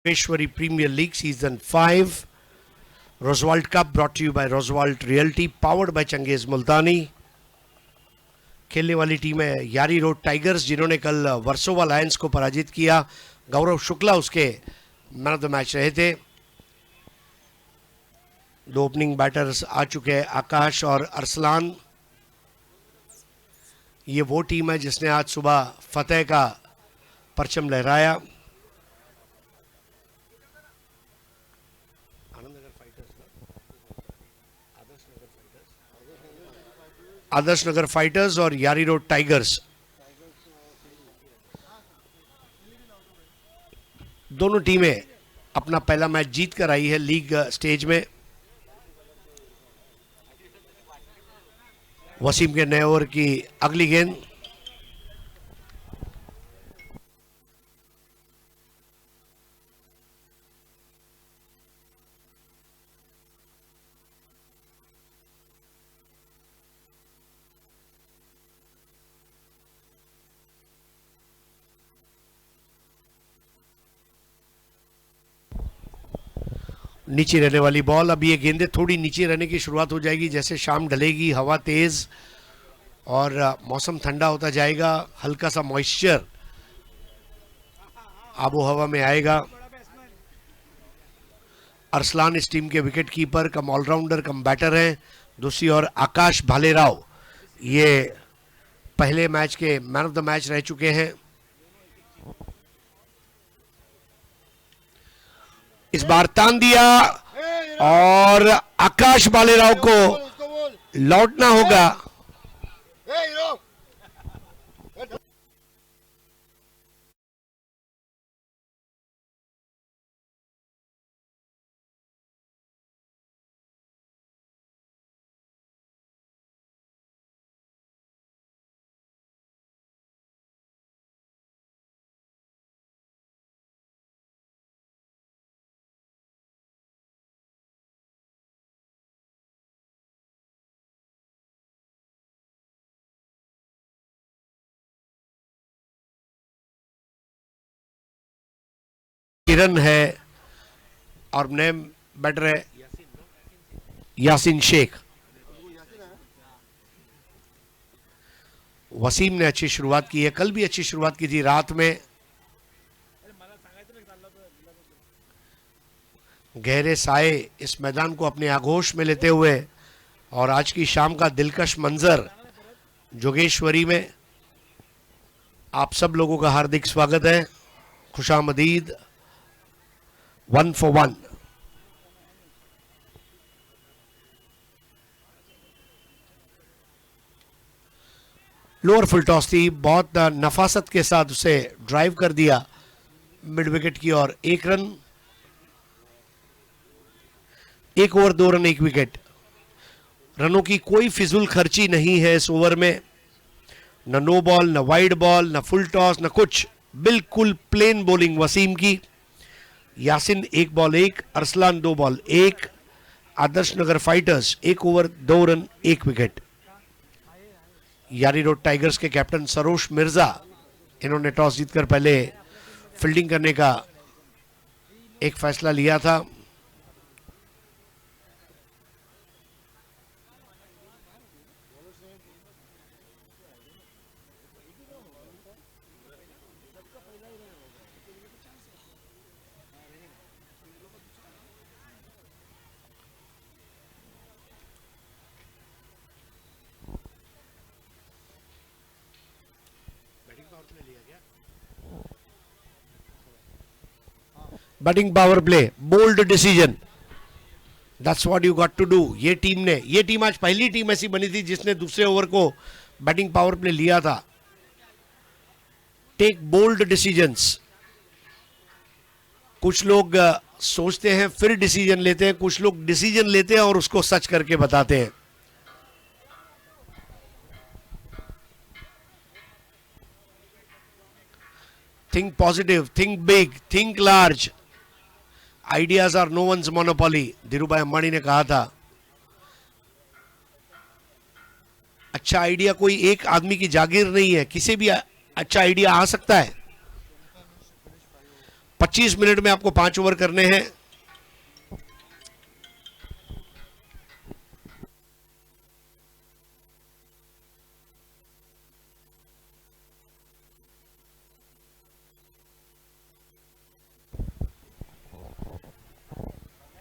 Jogeswari Premier League Season 5 Roswalt Cup brought to you by Roswalt Realty powered by Changiz Multani। खेलने वाली team है यारी road tigers जिन्होंने कल Versova Lions को पराजित किया। गौरव शुक्ला उसके मैन ऑफ द मैच रहे थे। दो ओपनिंग बैटर्स आ चुके हैं, आकाश और अरसलान। ये वो टीम है जिसने आज सुबह फतेह का परचम लहराया। आदर्श नगर फाइटर्स और यारी रोड टाइगर्स दोनों टीमें अपना पहला मैच जीत कर आई है लीग स्टेज में। वसीम के नए ओवर की अगली गेंद नीचे रहने वाली बॉल। अब ये गेंदें थोड़ी नीचे रहने की शुरुआत हो जाएगी जैसे शाम ढलेगी, हवा तेज और मौसम ठंडा होता जाएगा। हल्का सा मॉइस्चर आबो हवा में आएगा। अरसलान इस टीम के विकेट कीपर कम ऑलराउंडर कम बैटर हैं। दूसरी ओर आकाश भालेराव ये पहले मैच के मैन ऑफ द मैच रह चुके हैं। इस बार तान दिया और आकाश भालेराव को लौटना होगा। किरण है और नए बैटर है यासीन शेख। वसीम ने अच्छी शुरुआत की है, कल भी अच्छी शुरुआत की थी रात में। गहरे साए इस मैदान को अपने आगोश में लेते हुए और आज की शाम का दिलकश मंजर जोगेश्वरी में आप सब लोगों का हार्दिक स्वागत है। खुशामदीद। 1 for 1। लोअर फुल टॉस थी, बहुत नफासत के साथ उसे ड्राइव कर दिया मिड विकेट की ओर। 1 रन, 1 ओवर 2 रन 1 विकेट। रनों की कोई फिजूल खर्ची नहीं है इस ओवर में। न नो बॉल, न वाइड बॉल, न फुल टॉस, न कुछ। बिल्कुल प्लेन बॉलिंग वसीम की। Yasin 1 ball 1, Arsalan 2 ball 1। Adarsh Nagar fighters 1 over 2 run 1 wicket. Yari road tigers के कैप्टन सरोश मिर्जा, इन्होंने टॉस जीतकर पहले फील्डिंग करने का एक फैसला लिया था। Batting power play, bold decision, that's what you got to do. ये टीम आज पहली टीम ऐसी बनी थी जिसने दूसरे ओवर को बैटिंग पावर प्ले लिया था। Take bold decisions. कुछ लोग सोचते हैं फिर डिसीजन लेते हैं, कुछ लोग डिसीजन लेते हैं और उसको सच करके बताते हैं। Think positive, think big, think large. Ideas are no one's monopoly, Dhirubhai Ambani ने कहा था। अच्छा आइडिया कोई एक आदमी की जागीर नहीं है, किसी भी अच्छा आइडिया आ सकता है। 25 मिनट में आपको 5 ओवर करने हैं।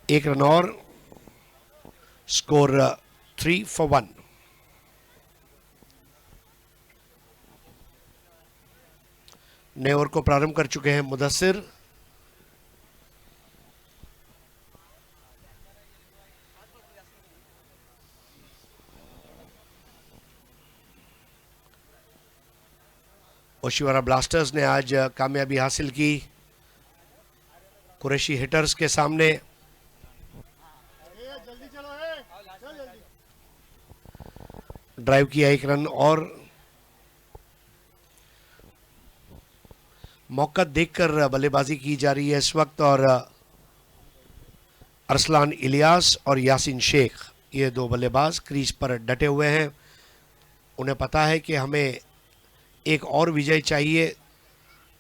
एक रन और, स्कोर 3 for 1। नए ओवर को प्रारंभ कर चुके हैं मुदस्सिर। ओशिवारा ब्लास्टर्स ने आज कामयाबी हासिल की कुरैशी हिटर्स के सामने। ड्राइव किया, एक रन और। मौका देखकर बल्लेबाजी की जा रही है इस वक्त, और अरसलान इलियास और यासीन शेख, ये दो बल्लेबाज क्रीज पर डटे हुए हैं। उन्हें पता है कि हमें एक और विजय चाहिए।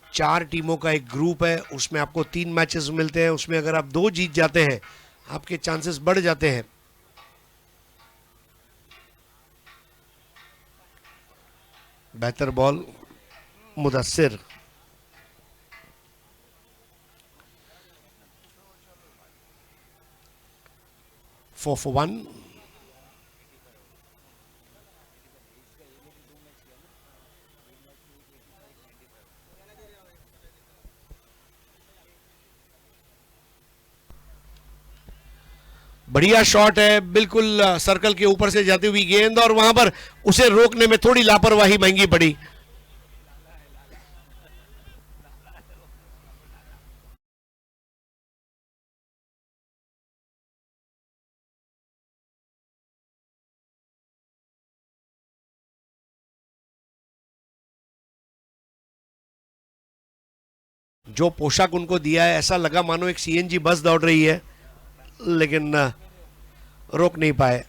4 टीमों का एक ग्रुप है, उसमें आपको 3 मैचेस मिलते हैं। उसमें अगर आप 2 जीत जाते हैं, आपके चांसेस बढ़ जाते हैं। बेहतर बॉल मुदस्सिर। Four for 1। बढ़िया शॉट है, बिल्कुल सर्कल के ऊपर से जाती हुई गेंद, और वहां पर उसे रोकने में थोड़ी लापरवाही महंगी पड़ी। जो पोशाक उनको दिया है, ऐसा लगा मानो एक सीएनजी बस दौड़ रही है, लेकिन रोक नहीं पाए।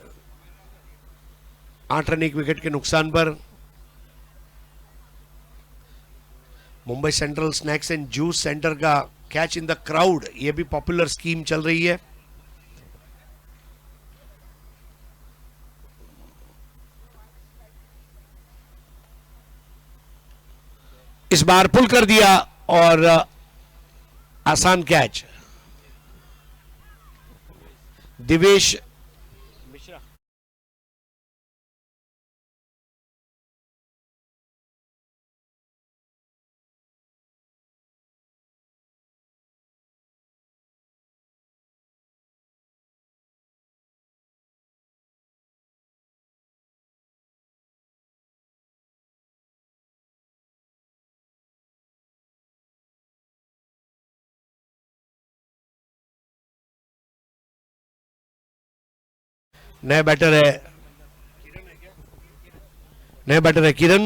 8 रन 1 विकेट के नुकसान पर। Mumbai central snacks and juice centre का कैच इन द क्राउड, ये भी पॉपुलर स्कीम चल रही है। इस बार पुल कर दिया, और आसान कैच। दिवेश मिश्रा। नया बैटर है, नया बैटर है किरण।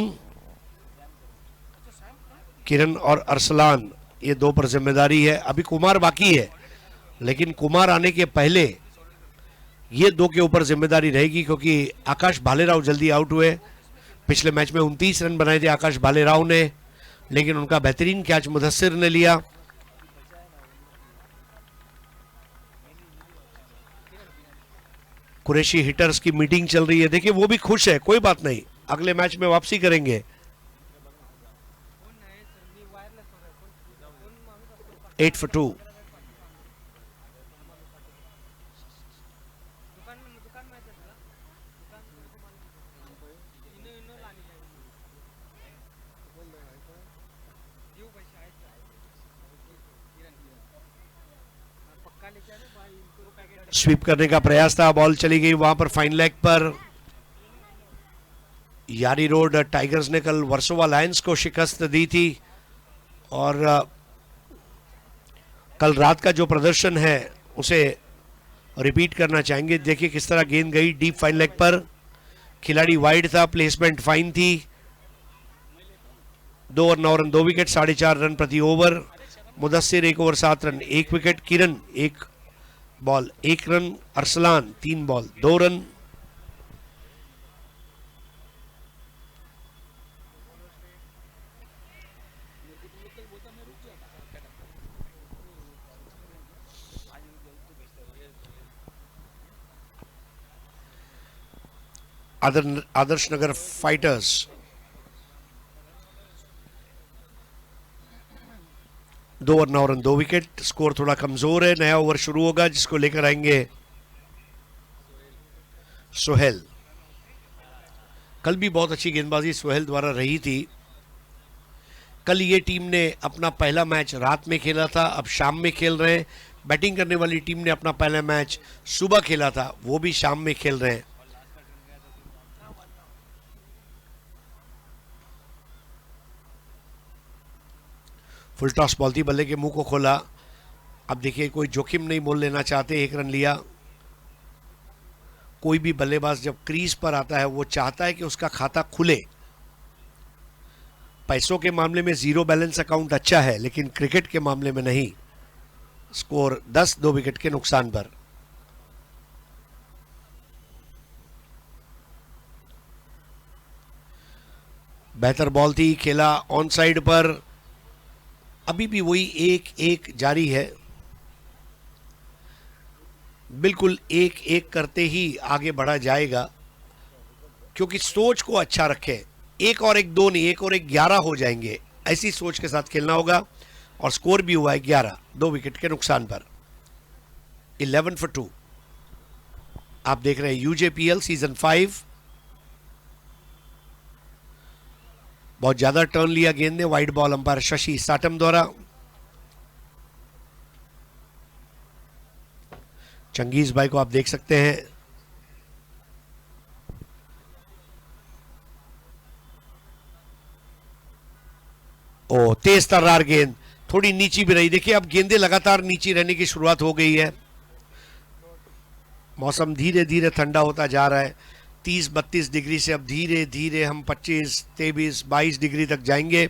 किरण और अरसलान, ये 2 पर जिम्मेदारी है। अभी कुमार बाकी है, लेकिन कुमार आने के पहले ये 2 के ऊपर जिम्मेदारी रहेगी, क्योंकि आकाश भालेराव जल्दी आउट हुए। पिछले मैच में 29 रन बनाए थे आकाश भालेराव ने, लेकिन उनका बेहतरीन कैच मुदस्सिर ने लिया। कुरैशी हिटर्स की मीटिंग चल रही है, देखिए वो भी खुश है। कोई बात नहीं, अगले मैच में वापसी करेंगे। 8 for 2। स्वीप करने का प्रयास था, बॉल चली गई वहां पर फाइन लेग पर। यारी रोड टाइगर्स ने कल वर्सोवा लायंस को शिकस्त दी थी, और कल रात का जो प्रदर्शन है उसे रिपीट करना चाहेंगे। देखिए किस तरह गेंद गई डीप फाइन लेग पर। खिलाड़ी वाइड था, प्लेसमेंट फाइन थी। 2 ओवर 9 रन 2 विकेट, 4.5 रन प्रति over. Mudassir 1 over 7 run 1 wicket. Kiran 1 ball 1 run. Arsalan 3 ball 2 run. Adarsh Nagar fighters. 2 over 9 run 2 wicket. Score थोड़ा कमजोर है। नया ओवर शुरू होगा जिसको लेकर आएंगे सोहेल। कल भी बहुत अच्छी गेंदबाजी सोहेल द्वारा रही थी। कल ये टीम ने अपना पहला मैच रात में खेला था, अब शाम में खेल रहे हैं। बैटिंग करने वाली टीम ने अपना पहला मैच सुबह खेला था, वो भी शाम में खेल रहे हैं। फुल टॉस बॉल थी, बल्ले के मुंह को खोला। अब देखिए कोई जोखिम नहीं मोल लेना चाहते, 1 रन लिया। कोई भी बल्लेबाज जब क्रीज पर आता है वो चाहता है कि उसका खाता खुले। पैसों के मामले में जीरो बैलेंस अकाउंट अच्छा है, लेकिन क्रिकेट के मामले में नहीं। स्कोर 10 2 विकेट के नुकसान पर। बेहतर बॉल थी, खेला ऑन साइड पर। अभी भी वही 1-1 जारी है। बिल्कुल 1-1 करते ही आगे बढ़ा जाएगा, क्योंकि सोच को अच्छा रखें। 1 और 1 2 नहीं, 1 और 1 11 हो जाएंगे, ऐसी सोच के साथ खेलना होगा। और स्कोर भी हुआ है 11 2 विकेट के नुकसान पर। 11 for 2। आप देख रहे हैं यूजेपीएल सीजन 5। बहुत ज्यादा टर्न लिया गेंद ने। Wide ball umpire Shashi Satam द्वारा। चंगेज भाई को आप देख सकते हैं। ओ तेज तर्रार गेंद, थोड़ी नीची भी रही। देखिए अब गेंदें लगातार नीची रहने की शुरुआत हो गई है। मौसम धीरे धीरे ठंडा होता जा रहा है। 30-32 डिग्री से अब धीरे धीरे हम 25 23 22 डिग्री तक जाएंगे।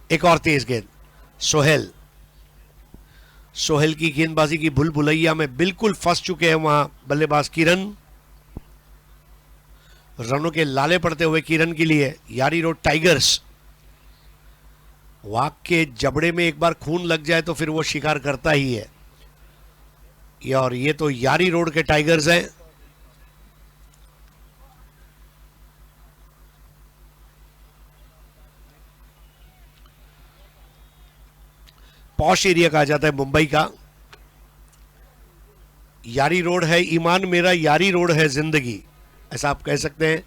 एक और तेज गेंद। सोहेल की गेंदबाजी की भूल भुलैया में बिल्कुल फंस चुके हैं वहां बल्लेबाज किरण। रनों के लाले पड़ते हुए किरण के लिए। यारी रोड टाइगर्स। वाघ के जबड़े में एक बार खून लग जाए तो फिर वो शिकार करता ही है। और ये तो यारी रोड के टाइगर्स हैं। पॉश एरिया कहा जाता है मुंबई का। यारी रोड है ईमान मेरा, यारी रोड है जिंदगी, ऐसा आप कह सकते हैं।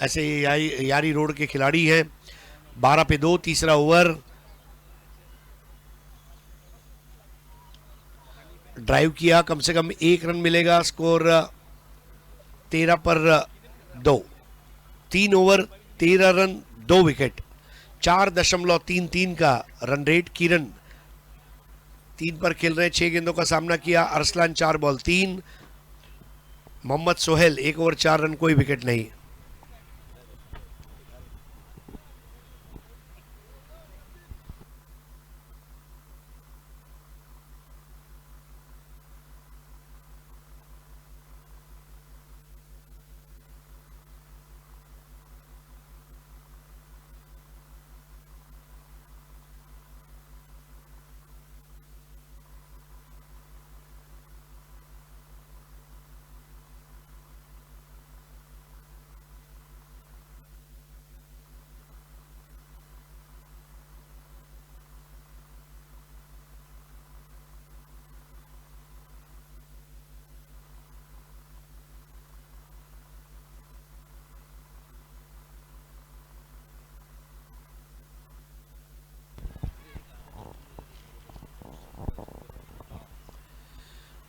ऐसे यारी रोड के खिलाड़ी हैं। 12 पे 2 तीसरा ओवर। ड्राइव किया, कम से कम 1 रन मिलेगा। स्कोर 13 पर 2। 3 ओवर 13 रन 2 विकेट। 4.33 का रन रेट। किरण 3 पर खेल रहे, 6 गेंदों का सामना किया। Arsalan 4 ball 3। Mohammad Sohail 1 over 4 run, कोई विकेट नहीं।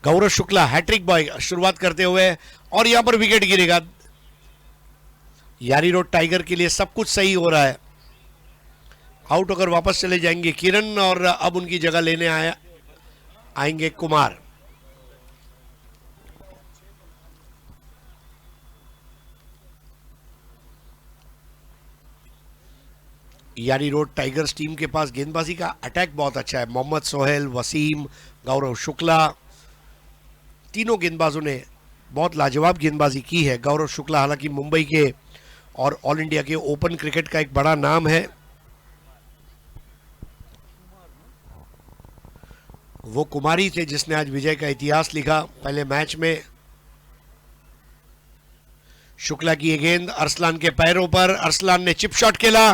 गौरव शुक्ला हैट्रिक बॉय शुरुआत करते हुए, और यहां पर विकेट गिरेगा। यारी रोड टाइगर के लिए सब कुछ सही हो रहा है। आउट होकर वापस चले जाएंगे किरण, और अब उनकी जगह लेने आएंगे कुमार। यारी रोड टाइगर्स टीम के पास गेंदबाजी का अटैक बहुत अच्छा है। मोहम्मद सोहेल, वसीम, गौरव शुक्ला, तीनों गेंदबाजों ने बहुत लाजवाब गेंदबाजी की है। गौरव शुक्ला हालांकि मुंबई के और ऑल इंडिया के ओपन क्रिकेट का एक बड़ा नाम है। वो कुमारी थे जिसने आज विजय का इतिहास लिखा पहले मैच में। शुक्ला की ये गेंद अरसलान के पैरों पर, अरसलान ने चिप शॉट खेला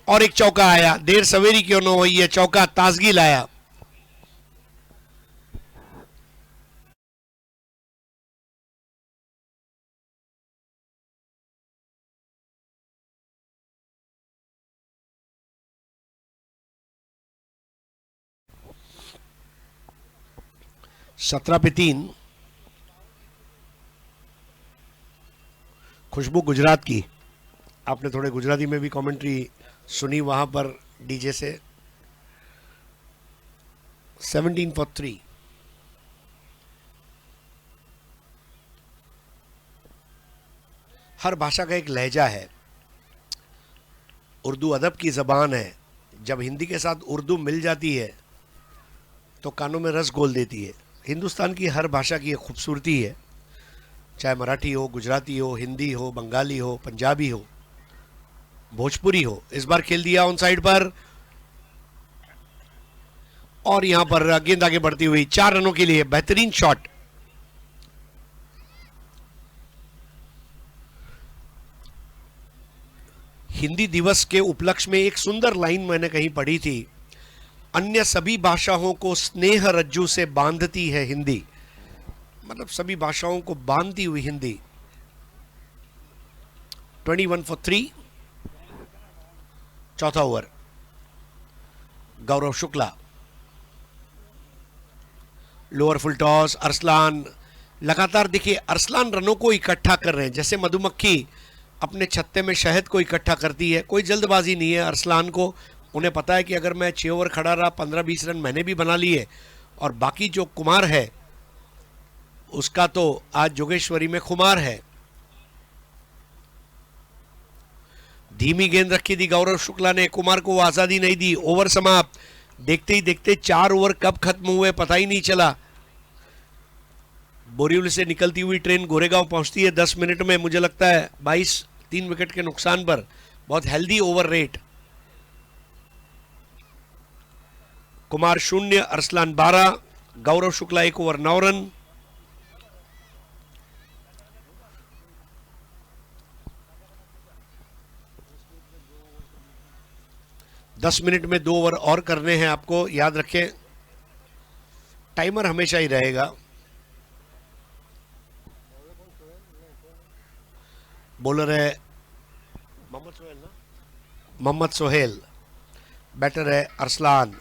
और एक चौका आया। देर सवेरी क्यों न हुई, है चौका ताजगी लाया। सत्रह पे 3। खुशबू गुजरात की, आपने थोड़े गुजराती में भी कमेंट्री सुनी वहां पर डीजे से। 17 फॉर 3। हर भाषा का एक लहजा है। उर्दू अदब की ज़बान है। जब हिंदी के साथ उर्दू मिल जाती है तो कानों में रस घोल देती है। हिंदुस्तान की हर भाषा की एक खूबसूरती है, चाहे मराठी हो, गुजराती हो, हिंदी हो, बंगाली हो, पंजाबी हो, भोजपुरी हो। इस बार खेल दिया ऑन साइड पर और यहां पर गेंद आगे बढ़ती हुई 4 रनों के लिए बेहतरीन शॉट। हिंदी दिवस के उपलक्ष्य में एक सुंदर लाइन मैंने कहीं पढ़ी थी, अन्य सभी भाषाओं को स्नेह रज्जू से बांधती है हिंदी। मतलब सभी भाषाओं को बांधती हुई हिंदी। 21 फॉर 3। चौथा over. Gaurav Shukla, lower full toss. Arsalan लगातार, देखिए अरसलान रनों को इकट्ठा कर रहे हैं जैसे मधुमक्खी अपने छत्ते में शहद को इकट्ठा करती है। कोई जल्दबाजी नहीं है अरसलान को। उन्हें पता है कि अगर मैं 6 ओवर खड़ा रहा, 15-20 रन मैंने भी बना लिए, और बाकी जो कुमार है उसका तो आज जोगेश्वरी में खुमार है। धीमी गेंद रखी थी गौरव शुक्ला ने, कुमार को आजादी नहीं दी। ओवर समाप्त। देखते ही देखते 4 ओवर कब खत्म हुए पता ही नहीं चला। बोरीवली से निकलती हुई ट्रेन गोरेगांव पहुंचती है 10 मिनट में, मुझे लगता है 22, 3 विकेट के नुकसान पर। बहुत healthy over rate. Kumar 0, Arsalan 12, गौरव शुक्ला 1 ओवर 9 रन। दस मिनट में 2 ओवर और करने हैं आपको, याद रखें टाइमर हमेशा ही रहेगा। बॉलर है मोहम्मद सोहेल ना, मोहम्मद सोहेल। बैटर है Arsalan.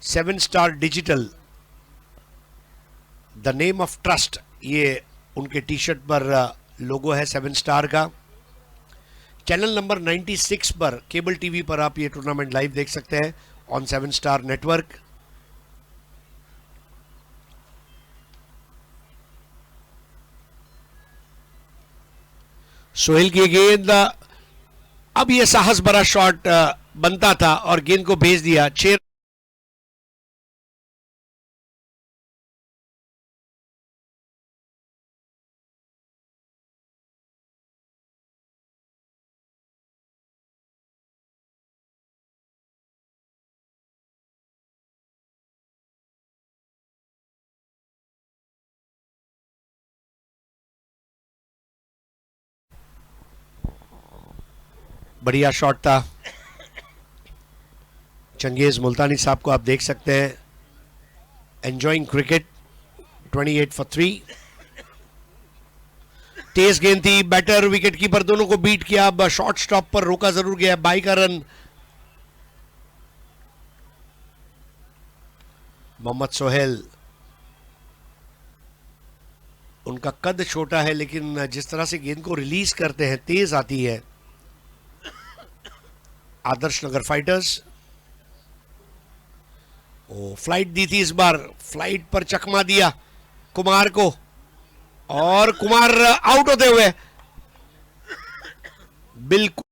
Seven star digital, the name of trust, ये उनके टी शर्ट पर लोगो है 7 स्टार का। चैनल नंबर 96 पर केबल टीवी पर आप ये टूर्नामेंट लाइव देख सकते हैं ऑन 7 स्टार नेटवर्क। सोहेल की गेंद, अब ये साहस भरा शॉट बनता था और गेंद को भेज दिया। 6बढ़िया शॉट था। चंगेज मुल्तानी साहब को आप देख सकते हैं, एंजॉइंग क्रिकेट। 28 फॉर 3। तेज गेंद थी, बैटर विकेट कीपर दोनों को बीट किया। अब शॉर्ट स्टॉप पर रोका जरूर गया, 22 का रन। मोहम्मद सोहेल, उनका कद छोटा है लेकिन जिस तरह से गेंद को रिलीज करते हैं तेज आती है। आदर्श नगर फाइटर्स, ओ फ्लाइट दी थी इस बार, फ्लाइट पर चकमा दिया कुमार को और कुमार आउट होते हुए बिल्कुल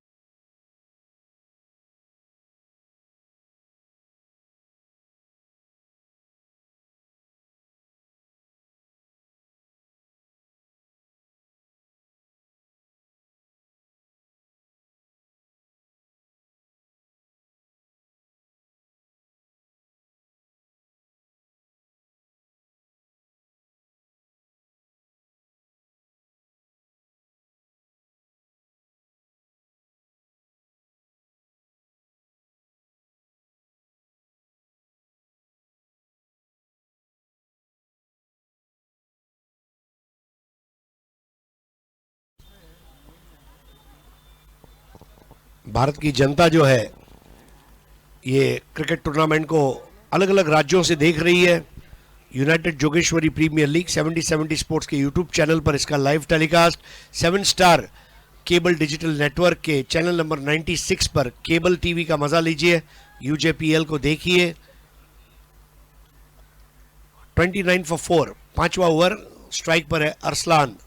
भारत की जनता जो है ये क्रिकेट टूर्नामेंट को अलग अलग राज्यों से देख रही है। United Jogeshwari premier league 70-70 sports के यूट्यूब चैनल पर इसका live telecast, 7 star cable digital network के चैनल नंबर 96 पर केबल टीवी का मजा लीजिए, यूजेपीएल को देखिए। 29 for 4, 5वां ओवर, स्ट्राइक पर है अरसलान।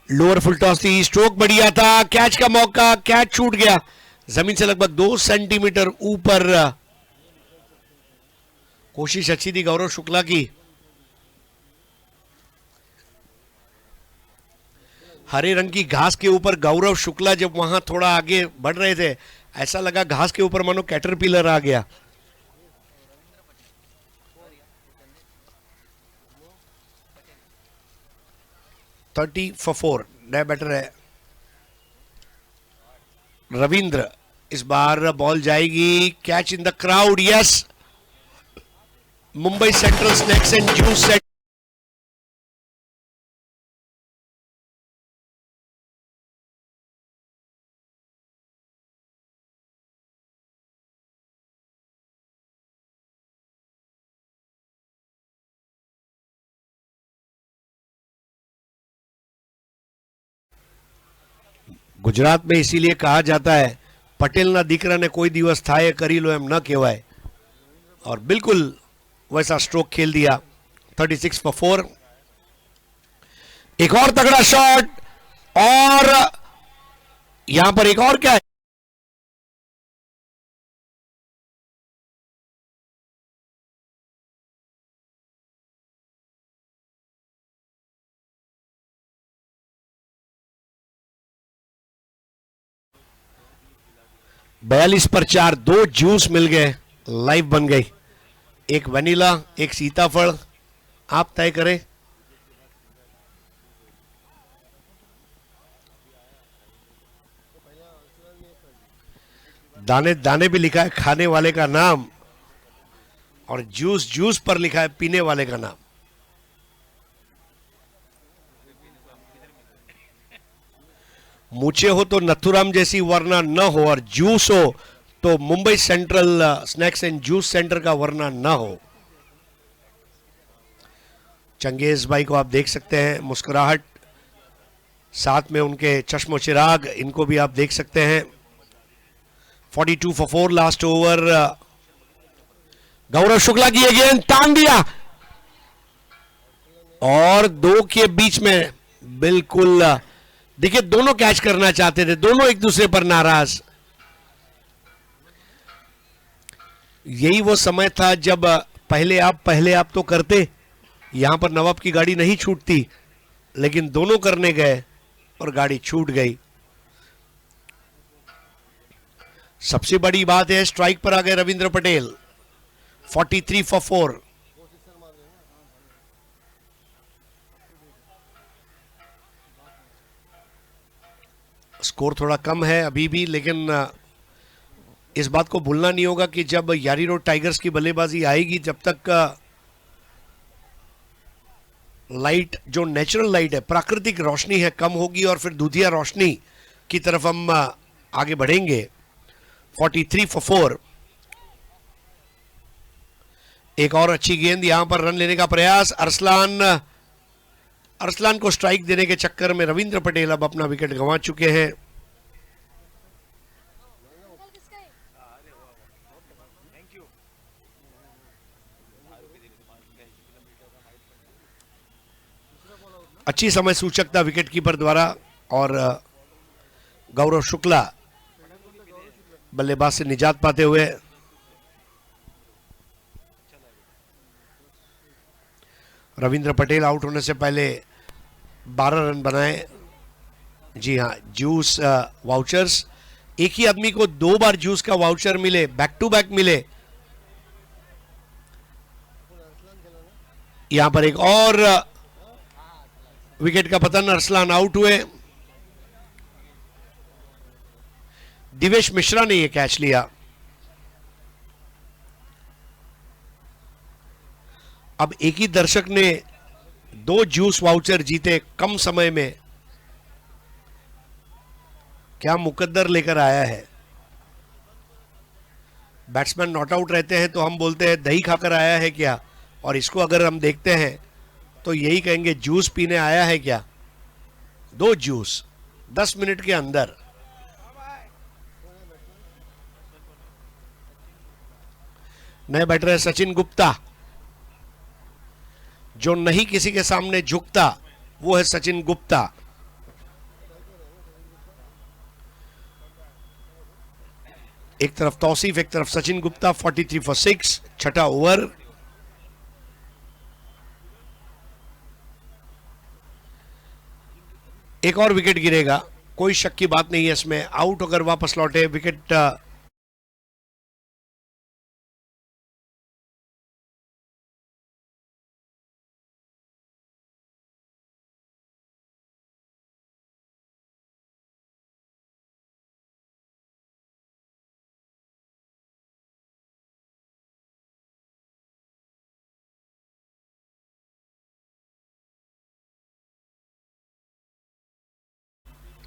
लोअर फुल टॉस थी, स्ट्रोक बढ़िया था, कैच का मौका, कैच छूट गया जमीन से लगभग 2 सेंटीमीटर ऊपर। कोशिश अच्छी थी गौरव शुक्ला की। हरे रंग की घास के ऊपर गौरव शुक्ला जब वहां थोड़ा आगे बढ़ रहे थे, ऐसा लगा घास के ऊपर मानो कैटरपिलर आ गया। थर्टी फॉर 4 नया बैटर है रविंद्र। इस बार बॉल जाएगी, catch in the crowd, yes. Mumbai central snacks and juice set 'Gujarat में इसीलिए कहा जाता है पटेल ना दीकरा ने कोई दिवस थाए करी लो एम न कहवाए, और बिल्कुल वैसा स्ट्रोक खेल दिया। 36 for 4। एक और तगड़ा शॉट, और यहां पर एक और क्या है, बयालीस पर 4, 2 जूस मिल गए, लाइव बन गई। एक वनीला, एक सीताफल, आप तय करें। दाने दाने पे लिखा है खाने वाले का नाम, और जूस जूस पर लिखा है पीने वाले का नाम। मूछे हो तो नथुराम जैसी वरना न हो, और जूस हो तो Mumbai central snacks and juice centre का वरना न हो। चंगेज भाई को आप देख सकते हैं, मुस्कुराहट, साथ में उनके चश्मो चिराग, इनको भी आप देख सकते हैं। 42 for 4 last over. Gaurav Shukla की गेंद तान दिया, और 2 के बीच में बिल्कुल, देखिए दोनों कैच करना चाहते थे, दोनों एक दूसरे पर नाराज। यही वो समय था जब पहले आप तो करते, यहां पर नवाब की गाड़ी नहीं छूटती, लेकिन दोनों करने गए और गाड़ी छूट गई। सबसे बड़ी बात है स्ट्राइक पर आ गए रविंद्र पटेल। 43 for 4। स्कोर थोड़ा कम है अभी भी, लेकिन इस बात को भूलना नहीं होगा कि जब यारी रोड टाइगर्स की बल्लेबाजी आएगी, जब तक लाइट, जो नेचुरल लाइट है, प्राकृतिक रोशनी है, कम होगी, और फिर दूधिया रोशनी की तरफ हम आगे बढ़ेंगे। 43 for 4। एक और अच्छी गेंद, यहां पर रन लेने का प्रयास, अरसलान को स्ट्राइक देने के चक्कर में रविंद्र पटेल अब अपना विकेट गंवा चुके हैं। अच्छी समय सूचकता विकेट कीपर द्वारा, और गौरव शुक्ला बल्लेबाज से निजात पाते हुए। रविंद्र पटेल आउट होने से पहले 12 रन बनाए। जी हाँ, जूस वाउचर्स, एक ही आदमी को 2 बार जूस का वाउचर मिले, बैक टू बैक मिले। यहां पर एक और विकेट का पतन, अरसलान आउट हुए। दिवेश मिश्रा ने यह कैच लिया। अब एक ही दर्शक ने दो जूस वाउचर जीते कम समय में, क्या मुकद्दर लेकर आया है। बैट्समैन नॉट आउट रहते हैं तो हम बोलते हैं दही खाकर आया है क्या, और इसको अगर हम देखते हैं तो यही कहेंगे जूस पीने आया है क्या। दो जूस 10 मिनट के अंदर। नए बैटर है सचिन गुप्ता, जो नहीं किसी के सामने झुकता वो है सचिन गुप्ता। एक तरफ तौसीफ, एक तरफ सचिन गुप्ता। 43 फॉर 6, छठा ओवर। एक और विकेट गिरेगा, कोई शक की बात नहीं है इसमें। आउट अगर वापस लौटे विकेट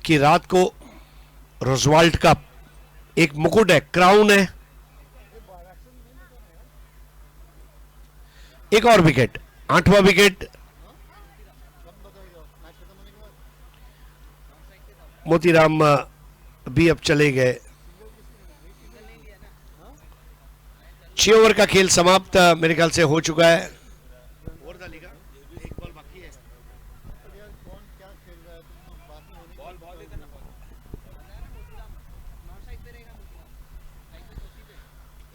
की रात को रोजवाल्ट कप एक मुकुट है, क्राउन है। एक और विकेट, आठवां विकेट। मोतीराम भी अब चले गए। 6 ओवर का खेल समाप्त मेरे ख्याल से हो चुका है।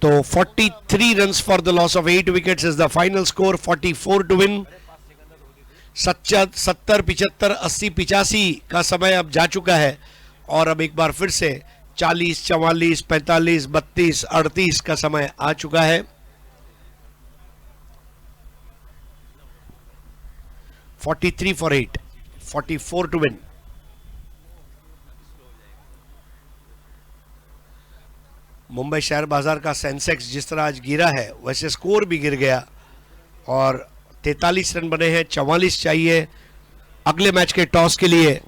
तो 43 runs for the loss of 8 wickets is the final score. 44 to win. 70, 75, 80, 85 का समय अब जा चुका है, और अब एक बार फिर से 40, 44, 45, 32, 38 का समय आ चुका है। 43 for 8, 44 to win. Mumbai share बाजार का सेंसेक्स जिस तरह आज गिरा है वैसे स्कोर भी गिर गया, और 43 रन बने हैं, 44 चाहिए अगले मैच के टॉस के लिए।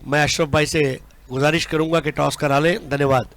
मैं अशरफ भाई से गुजारिश करूंगा कि टॉस करा लें। धन्यवाद।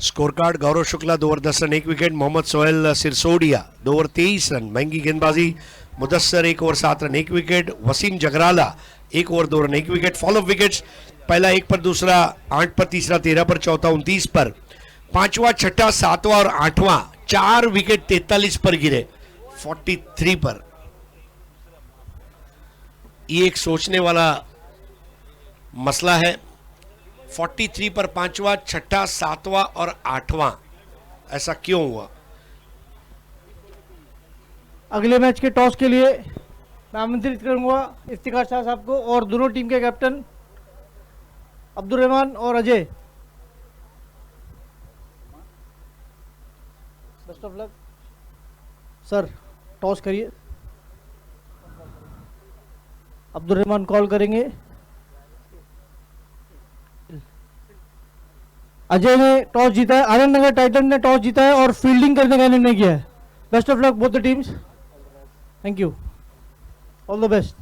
Score card: Gaurav Shukla 2 over 10 run 1 wicket, Mohammad Sohail Sirsodiya 2 over 23 run महंगी गेंदबाजी, Mudassar 1 over 7 run 1 wicket, Waseem Jagrala 1 over 2 run 1 wicket. Fall of wickets: पहला 1 पर, दूसरा 8 पर, तीसरा 13 पर, चौथा 29 पर, पांचवा, छठा, सातवां और आठवां 4 विकेट 43 पर गिरे। 43 पर ये एक सोचने वाला मसला है। 43 पर पांचवा, छठा, सातवां और आठवां, ऐसा क्यों हुआ? अगले मैच के टॉस के लिए मैं आमंत्रित करूंगा इफ्तिकार शाह साहब को और दोनों टीम के कैप्टन अब्दुल रहमान और Ajay. Best of luck sir. Toss करिए। अब्दुल रहमान कॉल करेंगे। अजय ने टॉस जीता है, आनंद नगर टाइटन ने टॉस जीता है और फील्डिंग करने का निर्णय किया है। Best of luck both the teams. Thank you, all the best.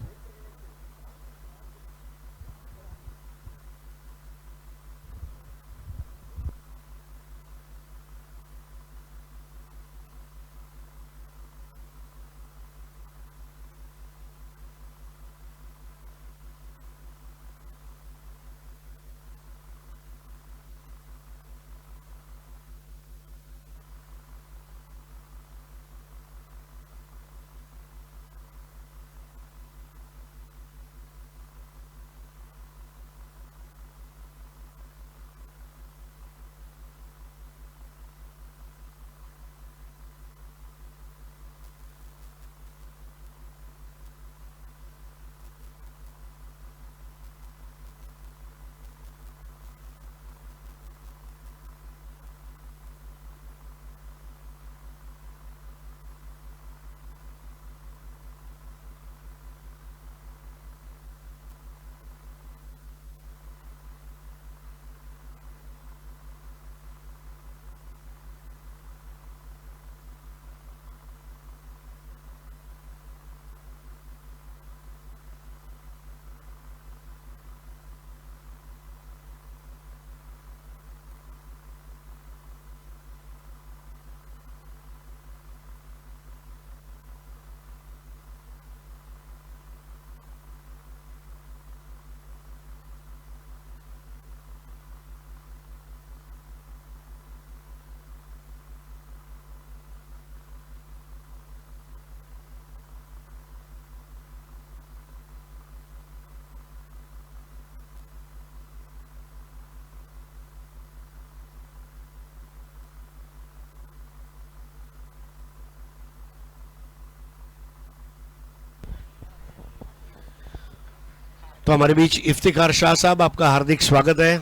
तो हमारे बीच इफ्तिखार शाह साहब, आपका हार्दिक स्वागत है।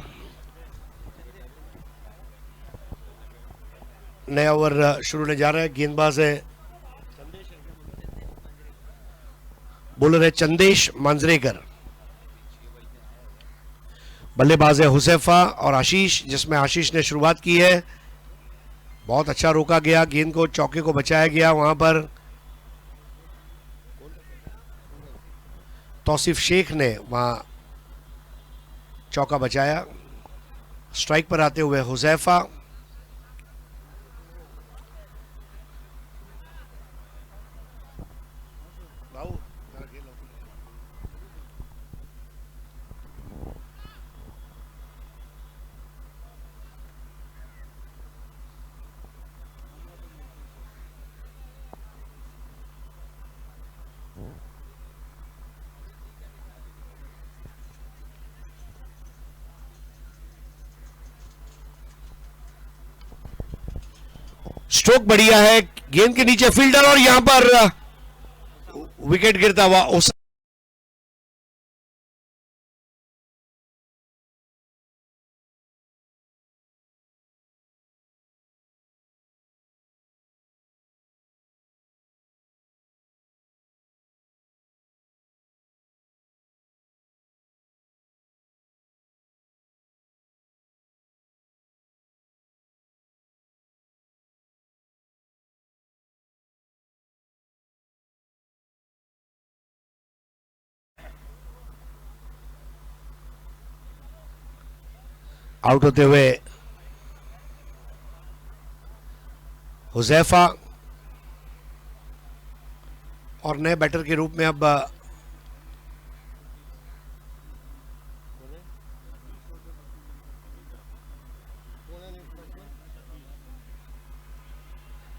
नया ओवर शुरू होने जा रहा है। गेंदबाज है, बॉलर है चंदेश मांजरेकर, बल्लेबाज है हुसैफा और आशीष, जिसमें आशीष ने शुरुआत की है। बहुत अच्छा रोका गया, गेंद को, चौके को बचाया गया। वहां पर तौसीफ शेख ने वहां चौका बचाया। स्ट्राइक पर आते हुए हुसैफा, स्ट्रोक बढ़िया है, गेंद के नीचे फील्डर और यहां पर विकेट गिरता हुआ उस आउट होते हुए हुजैफा और नए बैटर के रूप में अब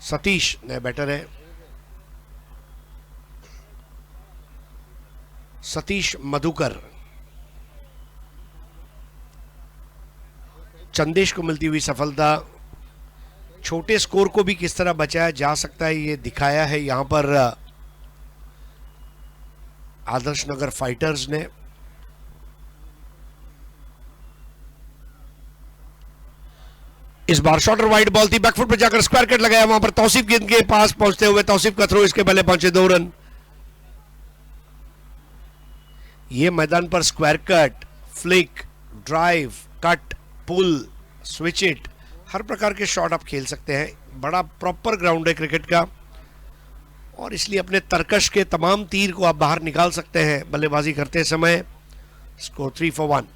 सतीश नए बैटर है। सतीश मधुकर, चंदेश को मिलती हुई सफलता। छोटे स्कोर को भी किस तरह बचाया जा सकता है ये दिखाया है यहां पर आदर्श नगर फाइटर्स ने। इस बार शॉर्टर वाइड बॉल थी, बैकफुट पर जाकर स्क्वायर कट लगाया, वहां पर तौसीफ गेंद के पास पहुंचते हुए तौसीफ का थ्रो, इसके पहले पहुंचे 2 रन। ये मैदान पर square cut, flick, drive, cut, pull, switch it, हर प्रकार के शॉट आप खेल सकते हैं। बड़ा प्रॉपर ग्राउंड है क्रिकेट का और इसलिए अपने तरकश के तमाम तीर को आप बाहर निकाल सकते हैं बल्लेबाजी करते समय। Score 3 for 1।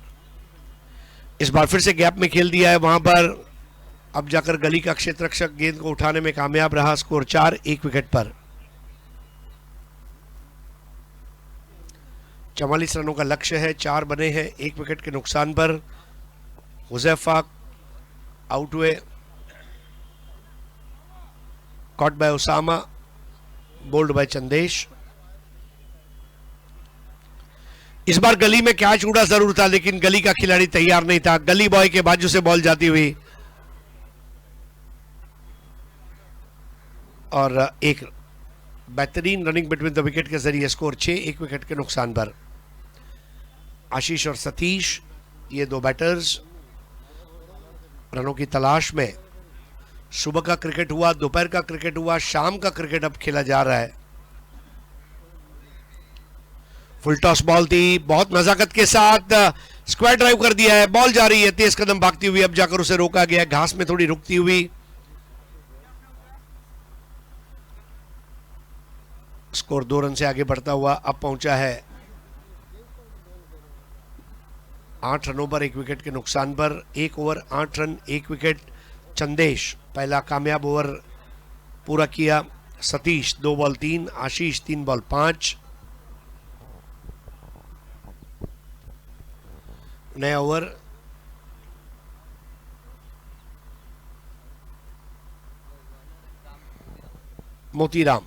इस बार फिर से गैप में खेल दिया है, वहां पर अब जाकर गली का क्षेत्ररक्षक गेंद को उठाने में कामयाब रहा। स्कोर 4, 1 विकेट पर। 44 रनों का लक्ष्य है, 4 बने हैं 1 विकेट के नुकसान पर। हुजैफा आउट हुए, caught by Usama, bowled by Chandesh. इस बार गली में कैच उड़ा जरूर था, लेकिन गली का खिलाड़ी तैयार नहीं था। गली बॉय के बाजू से बॉल जाती हुई और एक बेहतरीन रनिंग बिटवीन द विकेट के जरिए स्कोर 6, 1 विकेट के नुकसान पर। आशीष और सतीश, ये 2 बैटर्स रनों की तलाश में। सुबह का क्रिकेट हुआ, दोपहर का क्रिकेट हुआ, शाम का क्रिकेट अब खेला जा रहा है। फुल टॉस बॉल थी, बहुत नजाकत के साथ स्क्वायर ड्राइव कर दिया है, बॉल जा रही है तेज कदम भागती हुई, अब जाकर उसे रोका गया घास में थोड़ी रुकती हुई। स्कोर 2 रन से आगे बढ़ता हुआ अब पहुंचा है 8 रनों पर 1 विकेट के नुकसान पर। 1 ओवर 8 रन 1 विकेट। चंदेश पहला कामयाब ओवर पूरा किया। सतीश 2 बॉल 3, आशीष 3 बॉल 5। नया ओवर मोतीराम।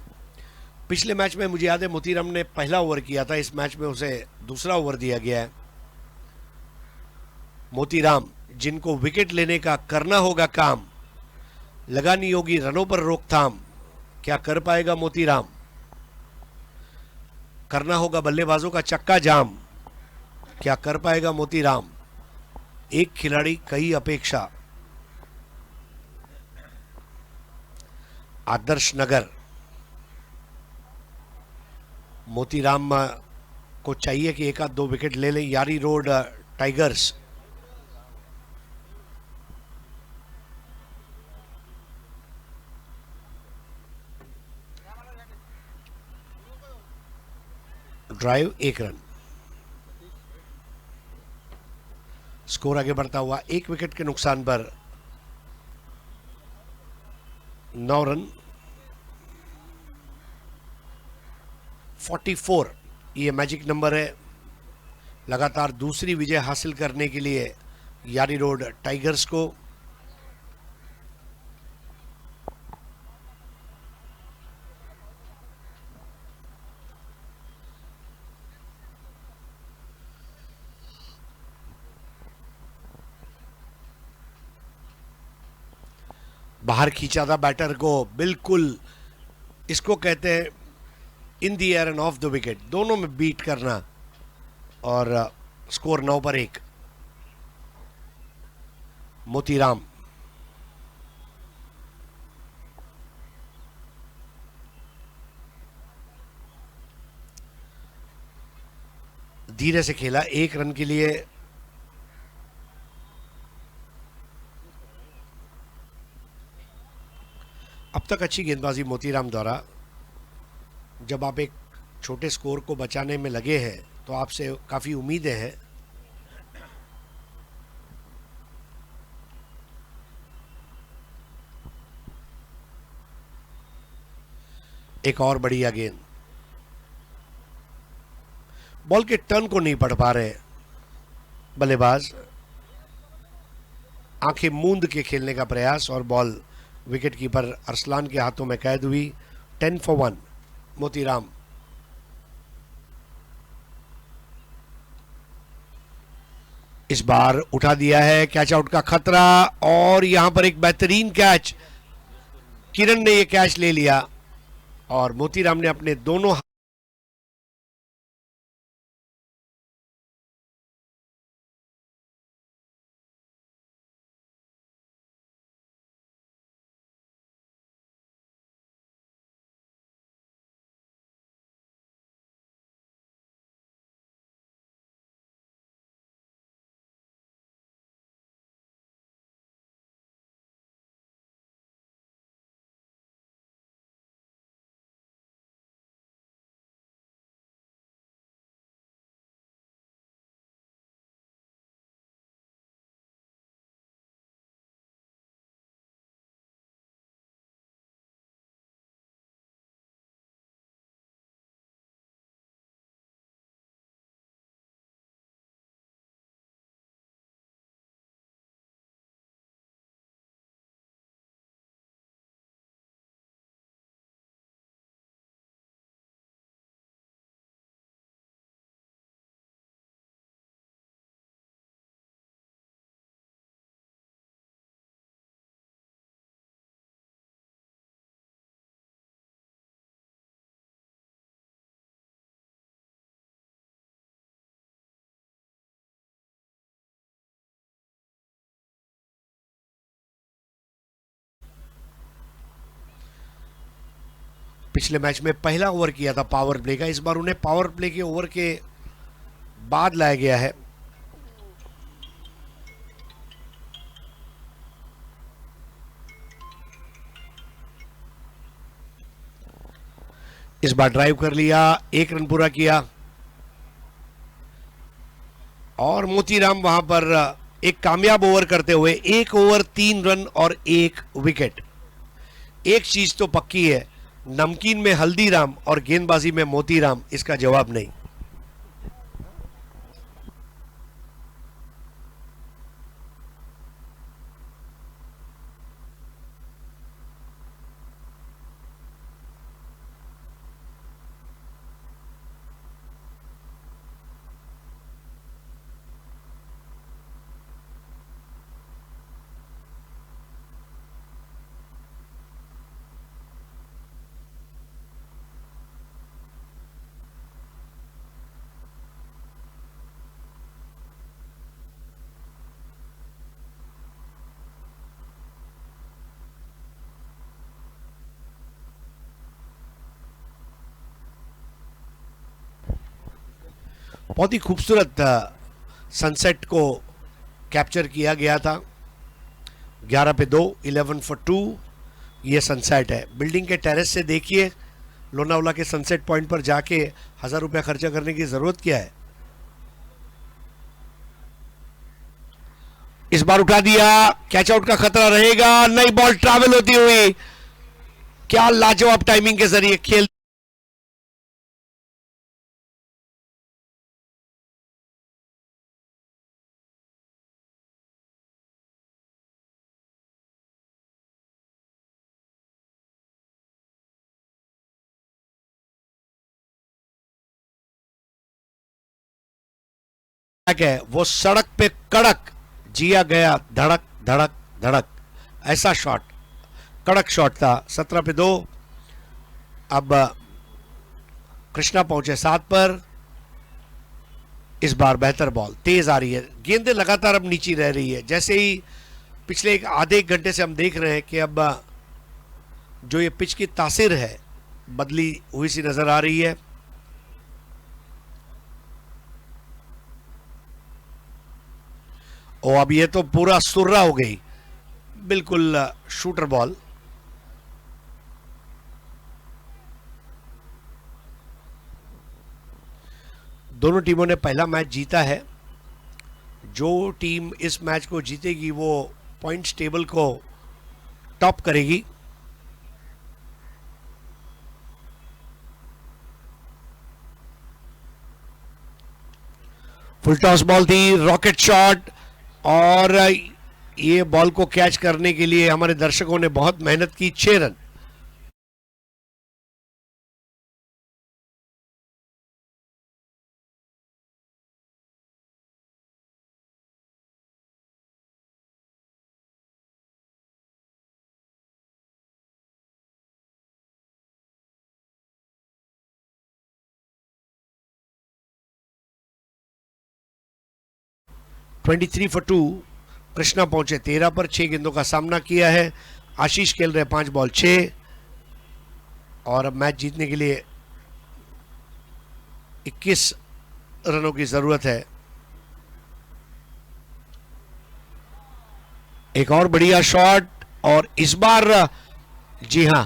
पिछले मैच में मुझे याद है मोतीराम ने पहला ओवर किया था, इस मैच में उसे दूसरा ओवर दिया गया है। मोतीराम, जिनको विकेट लेने का करना होगा काम, लगानी होगी रनों पर रोकथाम, क्या कर पाएगा मोतीराम? करना होगा बल्लेबाजों का चक्का जाम। क्या कर पाएगा मोतीराम? एक खिलाड़ी कई अपेक्षा। आदर्श नगर, मोतीराम को चाहिए कि एक आध दो विकेट ले लें। यारी road tigers, drive 1 run. Score आगे बढ़ता हुआ 1 विकेट के नुकसान पर 9 रन। 44 ये मैजिक नंबर है लगातार दूसरी विजय हासिल करने के लिए यारी रोड टाइगर्स को। बाहर खींचा था बैटर को, बिल्कुल इसको कहते हैं in the air and off the wicket, दोनों में बीट करना। और स्कोर 9 पर 1। मोतीराम धीरे से खेला 1 रन के लिए। अब तक अच्छी गेंदबाजी मोतीराम द्वारा। जब आप एक छोटे स्कोर को बचाने में लगे हैं तो आपसे काफी उम्मीदें हैं। एक और बढ़िया गेंद, बॉल के टर्न को नहीं पढ़ पा रहे बल्लेबाज। आंखें मूंद के खेलने का प्रयास और बॉल विकेट कीपर अरसलान के हाथों में कैद हुई। 10 for 1 मोतीराम। इस बार उठा दिया है, कैच आउट का खतरा और यहां पर एक बेहतरीन कैच। किरण ने यह कैच ले लिया और मोतीराम ने अपने दोनों पिछले मैच में पहला ओवर किया था पावर प्ले का, इस बार उन्हें पावर प्ले के ओवर के बाद लाया गया है। इस बार ड्राइव कर लिया, 1 रन पूरा किया और मोतीराम वहां पर एक कामयाब ओवर करते हुए 1 ओवर 3 रन और 1 विकेट। एक चीज तो पक्की है, नमकीन में हल्दीराम और गेंदबाजी में मोतीराम, इसका जवाब नहीं। बहुत ही खूबसूरत सनसेट को कैप्चर किया गया था। 11 पे 2, 11 for 2 ये सनसेट है। बिल्डिंग के टेरेस से देखिए, लोनावला के सनसेट पॉइंट पर जाके 1000 रुपया खर्चा करने की जरूरत क्या है। इस बार उठा दिया, कैच आउट का खतरा रहेगा। नई बॉल ट्रैवल होती हुई, क्या लाजवाब टाइमिंग के जरिए खेल है वो सड़क पे कड़क जिया गया, धड़क धड़क धड़क, ऐसा शॉट, कड़क शॉट था। 17 पे 2। अब कृष्णा पहुंचे 7 पर। इस बार बेहतर बॉल, तेज आ रही है, गेंदें लगातार अब नीचे रह रही है। जैसे ही पिछले आधे एक घंटे से हम देख रहे हैं कि अब जो ये पिच की तासीर है बदली हुई सी नजर आ रही है। और अब ये तो पूरा सुर्रा हो गई, बिल्कुल शूटर बॉल। दोनों टीमों ने पहला मैच जीता है। जो टीम इस मैच को जीतेगी वो पॉइंट्स टेबल को टॉप करेगी। फुल टॉस बॉल थी, रॉकेट शॉट, और ये बॉल को कैच करने के लिए हमारे दर्शकों ने बहुत मेहनत की। 6 रन। Twenty 3 for 2। कृष्णा पहुंचे 13 पर, 6 गेंदों का सामना किया है। आशीष खेल रहे 5 बॉल 6, और अब मैच जीतने के लिए 21 रनों की जरूरत है। एक और बढ़िया शॉट, और इस बार जी हां,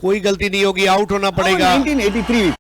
कोई गलती नहीं होगी, आउट होना पड़ेगा। 1983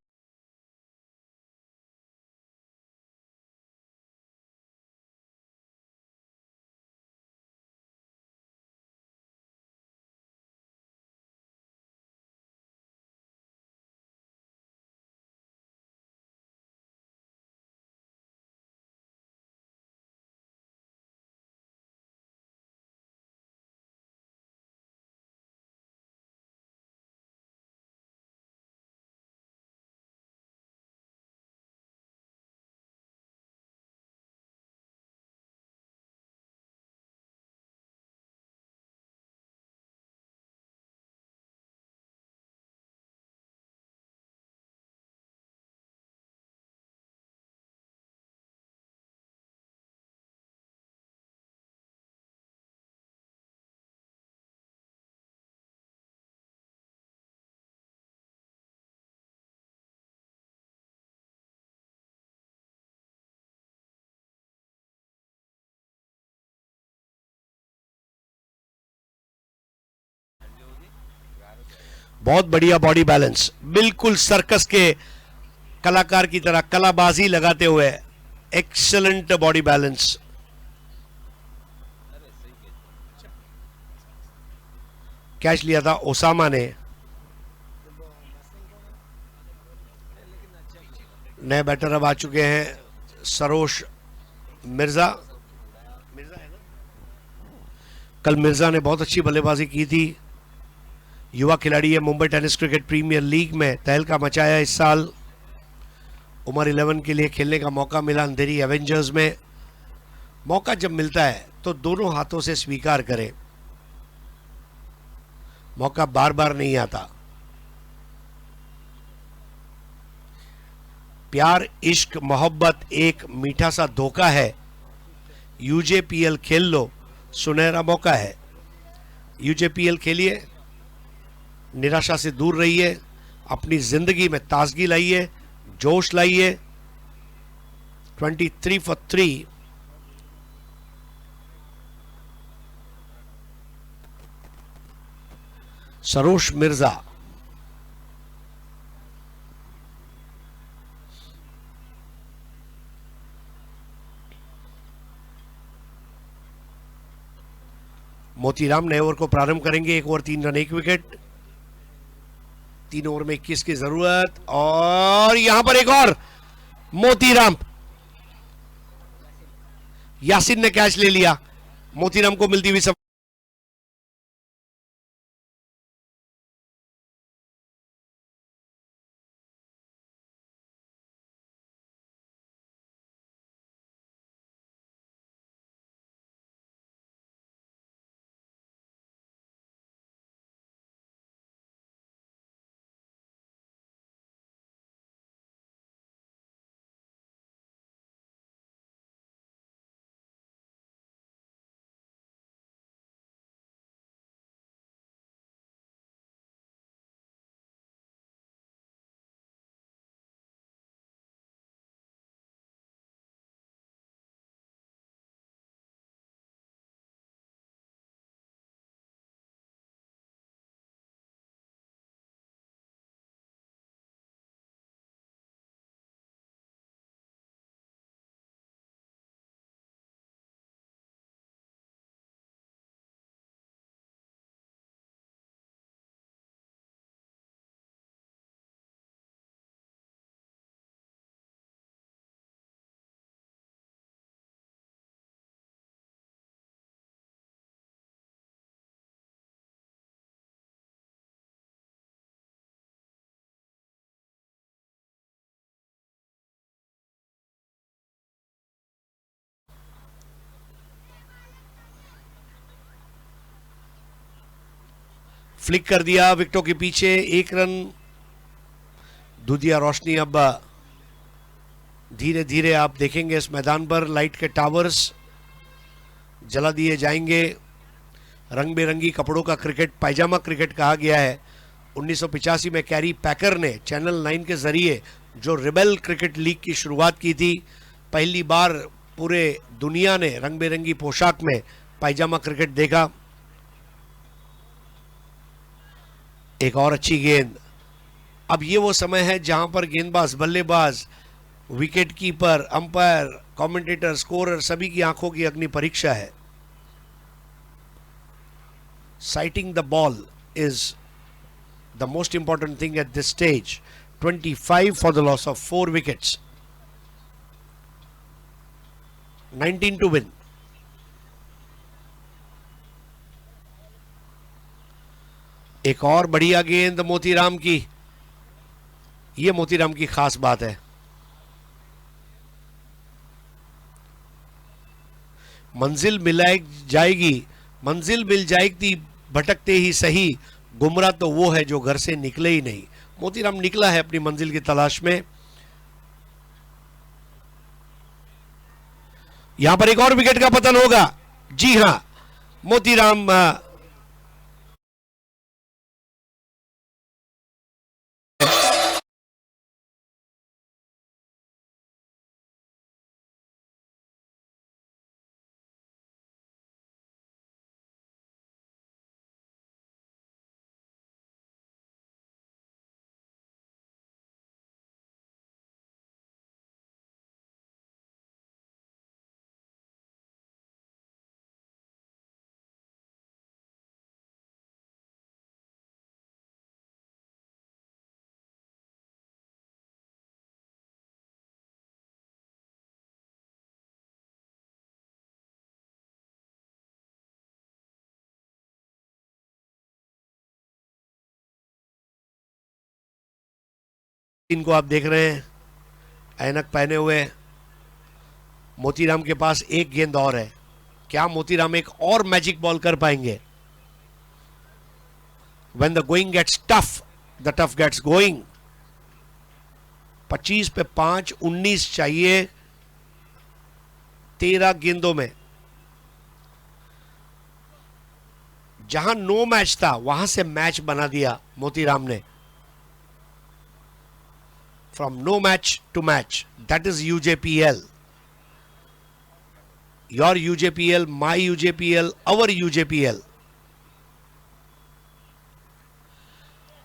बहुत बढ़िया बॉडी बैलेंस, बिल्कुल सर्कस के कलाकार की तरह कलाबाजी लगाते हुए, एक्सेलेंट बॉडी बैलेंस। कैच लिया था ओसामा ने। नए बैटर अब आ चुके हैं, सरोश मिर्जा। कल मिर्जा ने बहुत अच्छी बल्लेबाजी की थी। युवा खिलाड़ी है, Mumbai tennis cricket premier league में तहलका मचाया इस साल। उमर 11 के लिए खेलने का मौका मिला अंधेरी एवेंजर्स में। मौका जब मिलता है तो दोनों हाथों से स्वीकार करें, मौका बार बार नहीं आता। प्यार, इश्क, मोहब्बत एक मीठा सा धोखा है। यूजेपीएल खेल लो, सुनहरा मौका है। यूजेपीएल खेलिए, निराशा से दूर रहिए, अपनी जिंदगी में ताजगी लाइए, जोश लाइए। 23 for 3. Sarosh Mirza. मोतीराम नए ओवर को प्रारंभ करेंगे। 1 ओवर 3 रन 1 विकेट। 3 ओवर में 21 की जरूरत, और यहां पर एक और मोतीराम, यासिन ने कैच ले लिया। मोतीराम को मिलती हुई सब फ्लिक कर दिया विकेटों के पीछे। 1 रन। दूधिया रोशनी अब धीरे धीरे आप देखेंगे इस मैदान पर लाइट के टावर्स जला दिए जाएंगे। रंग बिरंगी कपड़ों का क्रिकेट पायजामा क्रिकेट कहा गया है। 1985 में कैरी पैकर ने चैनल 9 के जरिए जो रिबेल क्रिकेट लीग की शुरुआत की थी, पहली बार पूरे दुनिया ने रंग बिरंगी पोशाक में पायजामा क्रिकेट देखा। एक और अच्छी गेंद। अब ये वो समय है जहां पर गेंदबाज, बल्लेबाज, wicket keeper, umpire, commentator, scorer सभी की आंखों की अग्नि परीक्षा है। Sighting the ball is the most important thing at this stage. 25 for the loss of 4 wickets, 19 to win. एक और बढ़िया गेंद मोतीराम की। ये मोतीराम की खास बात है। मंजिल मिल जाएगी भटकते ही सही, गुमराह तो वो है जो घर से निकले ही नहीं। मोतीराम निकला है अपनी मंजिल की तलाश में। यहां पर एक और विकेट का पतन होगा। जी हां, मोतीराम इनको आप देख रहे हैं ऐनक पहने हुए। मोतीराम के पास एक गेंद और है। क्या मोतीराम एक और मैजिक बॉल कर पाएंगे? When the going gets tough, the tough gets going. 25 पे 5, 19 चाहिए 13 गेंदों में। जहां नो मैच था वहां से मैच बना दिया मोतीराम ने। From no match to match, that is UJPL. Your UJPL, my UJPL, our UJPL.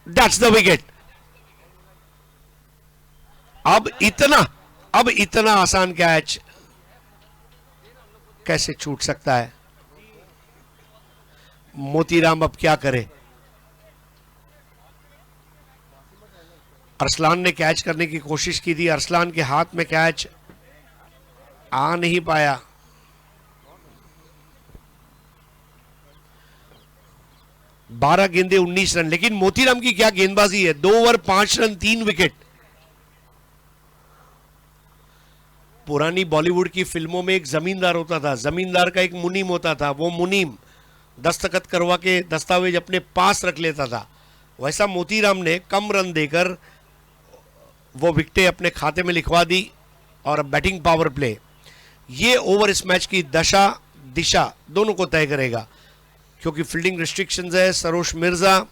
That's the wicket. अब इतना आसान कैच कैसे छूट सकता है? मोतीराम अब क्या करे? अरसलान ने कैच करने की कोशिश की थी, अरसलान के हाथ में कैच आ नहीं पाया। बारह गेंदे 19 रन, लेकिन मोतीराम की क्या गेंदबाजी है। 2 ओवर 5 रन 3 विकेट। पुरानी बॉलीवुड की फिल्मों में एक जमींदार होता था, जमींदार का एक मुनीम होता था, वो मुनीम दस्तखत करवा के दस्तावेज अपने पास रख लेता था। वैसा मोतीराम ने कम रन देकर वो विकेटें अपने खाते में लिखवा दी और बैटिंग पावर प्ले, ये ओवर इस मैच की दशा दिशा दोनों को तय करेगा, क्योंकि फील्डिंग रिस्ट्रिक्शंस है। सरोश मिर्जा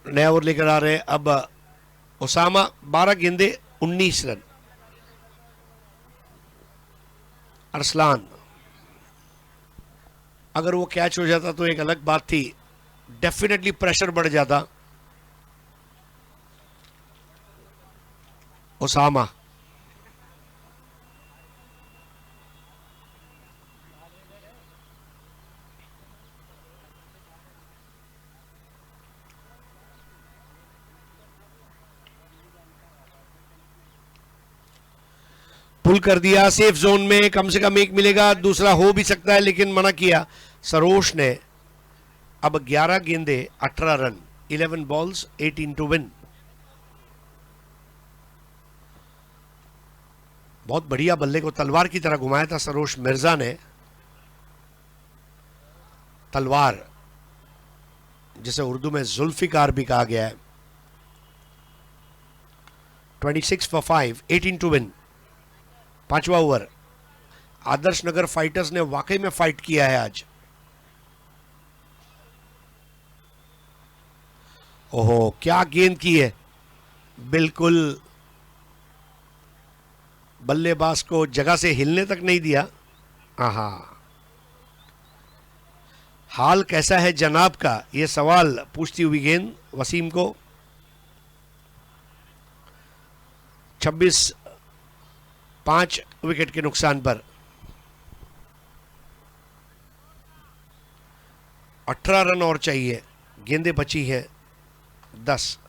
नया ओवर लेकर आ रहे हैं अब उसामा। 12 गेंदे 19 रन। अरसलान, अगर वो कैच हो जाता तो एक अलग बात थी, डेफिनेटली प्रेशर बढ़ जाता। उसामा पुल कर दिया, सेफ जोन में, कम से कम एक मिलेगा, दूसरा हो भी सकता है, लेकिन मना किया सरोश ने। अब 11 गेंदे 18 रन, 11 बॉल्स 18 टू विन। बहुत बढ़िया बल्ले को तलवार की तरह घुमाया था सरोश मिर्जा ने। तलवार जिसे उर्दू में जुल्फिकार भी कहा गया है। 26 for 5, 18 टू विन। 5वां ओवर। आदर्श नगर फाइटर्स ने वाकई में फाइट किया है आज। ओहो, क्या गेंद की है, बिल्कुल बल्लेबाज को जगह से हिलने तक नहीं दिया। आहा, हाल कैसा है जनाब का, यह सवाल पूछती हुई गेंद वसीम को। 26-5 विकेट के नुकसान पर। 18 रन और चाहिए, गेंदें बची हैं 10।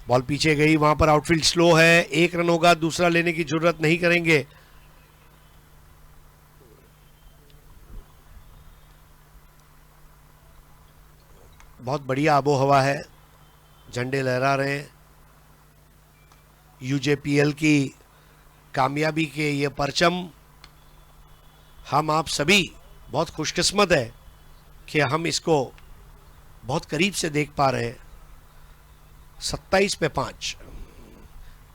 बॉल पीछे गई, वहां पर आउटफील्ड स्लो है, 1 रन होगा, दूसरा लेने की जरूरत नहीं करेंगे। बहुत बढ़िया आबो हवा है, झंडे लहरा रहे हैं। यूजेपीएल की कामयाबी के ये परचम हम आप सभी बहुत खुशकिस्मत है कि हम इसको बहुत करीब से देख पा रहे हैं। 27 पे 5।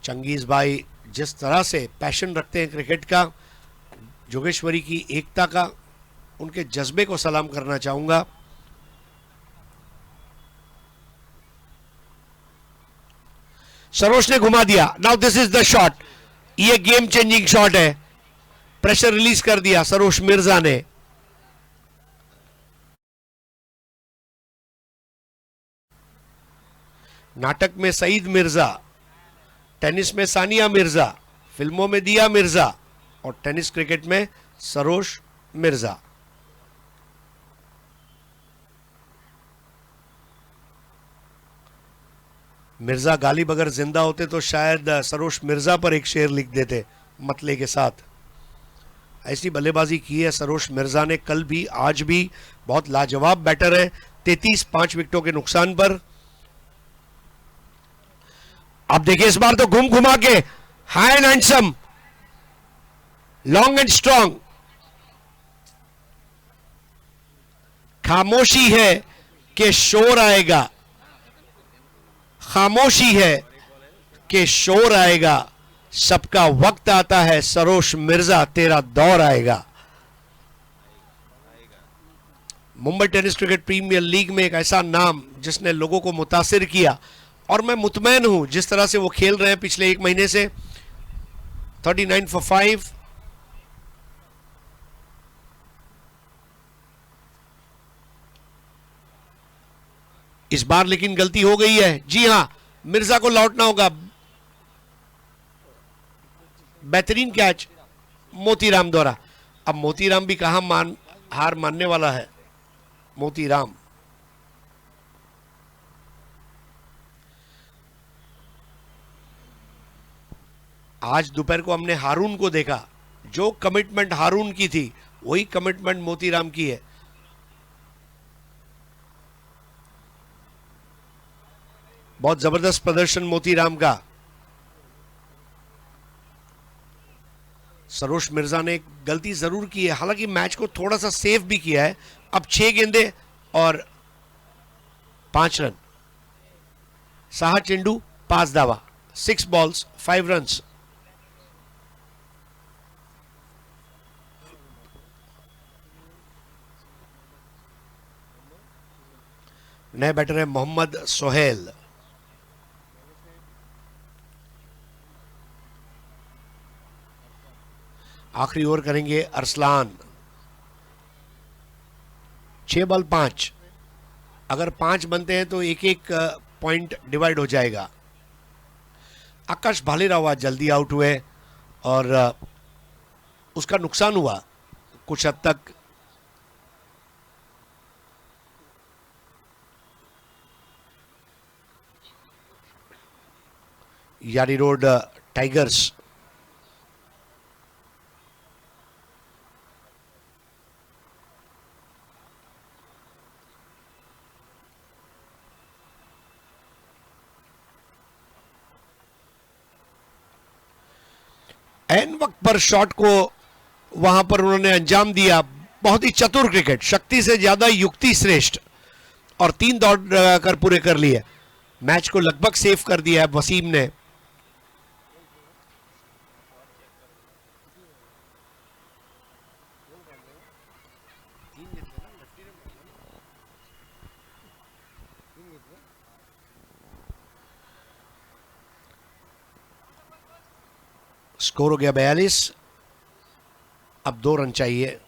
चंगेज भाई जिस तरह से पैशन रखते हैं क्रिकेट का, जोगेश्वरी की एकता का, उनके जज्बे को सलाम करना चाहूंगा। सरोश ने घुमा दिया। Now this is the shot, ये गेम चेंजिंग शॉट है। प्रेशर रिलीज कर दिया सरोश मिर्जा ने। नाटक में सईद मिर्जा, टेनिस में सानिया मिर्जा, फिल्मों में दिया मिर्जा और टेनिस क्रिकेट में सरोश मिर्जा। मिर्जा गालिब अगर जिंदा होते तो शायद सरोश मिर्जा पर एक शेर लिख देते मतले के साथ। ऐसी बल्लेबाजी की है सरोश मिर्जा ने, कल भी आज भी। बहुत लाजवाब बैटर है। 33-5 विकेटों के नुकसान पर। अब देखिए इस बार तो घुम घुमा के, high and handsome, long and strong. खामोशी है कि शोर आएगा, खामोशी है कि शोर आएगा, सबका वक्त आता है सरोश मिर्जा, तेरा दौर आएगा। Mumbai tennis cricket premier league में एक ऐसा नाम जिसने लोगों को मुतासिर किया, और मैं मुतमैन हूं जिस तरह से वो खेल रहे हैं पिछले एक महीने से। 39 for 5। इस बार लेकिन गलती हो गई है। जी हां, मिर्जा को लौटना होगा। बेहतरीन कैच मोतीराम द्वारा। अब मोतीराम भी कहां हार मानने वाला है। मोतीराम आज दोपहर को हमने हारून को देखा। जो कमिटमेंट हारून की थी वही कमिटमेंट मोतीराम की है। बहुत जबरदस्त प्रदर्शन मोतीराम का। सरोज मिर्जा ने एक गलती जरूर की है, हालांकि मैच को थोड़ा सा सेव भी किया है। अब 6 गेंदे और 5 रन। साहा चेंडू 5 दावा, 6 बॉल्स 5 रन्स। नए बैटर है मोहम्मद सोहेल। आखिरी ओवर करेंगे अरसलान। 6 बॉल 5। अगर 5 बनते हैं तो एक एक पॉइंट डिवाइड हो जाएगा। आकाश भालेराव आज जल्दी आउट हुए और उसका नुकसान हुआ कुछ हद तक। यारी रोड टाइगर्स एन वक्त पर शॉट को वहां पर उन्होंने अंजाम दिया। बहुत ही चतुर क्रिकेट, शक्ति से ज्यादा युक्ति श्रेष्ठ, और 3 दौड़ कर पूरे कर लिए। मैच को लगभग सेव कर दिया है वसीम ने। स्कोर हो गया 42। अब 2 रन चाहिए।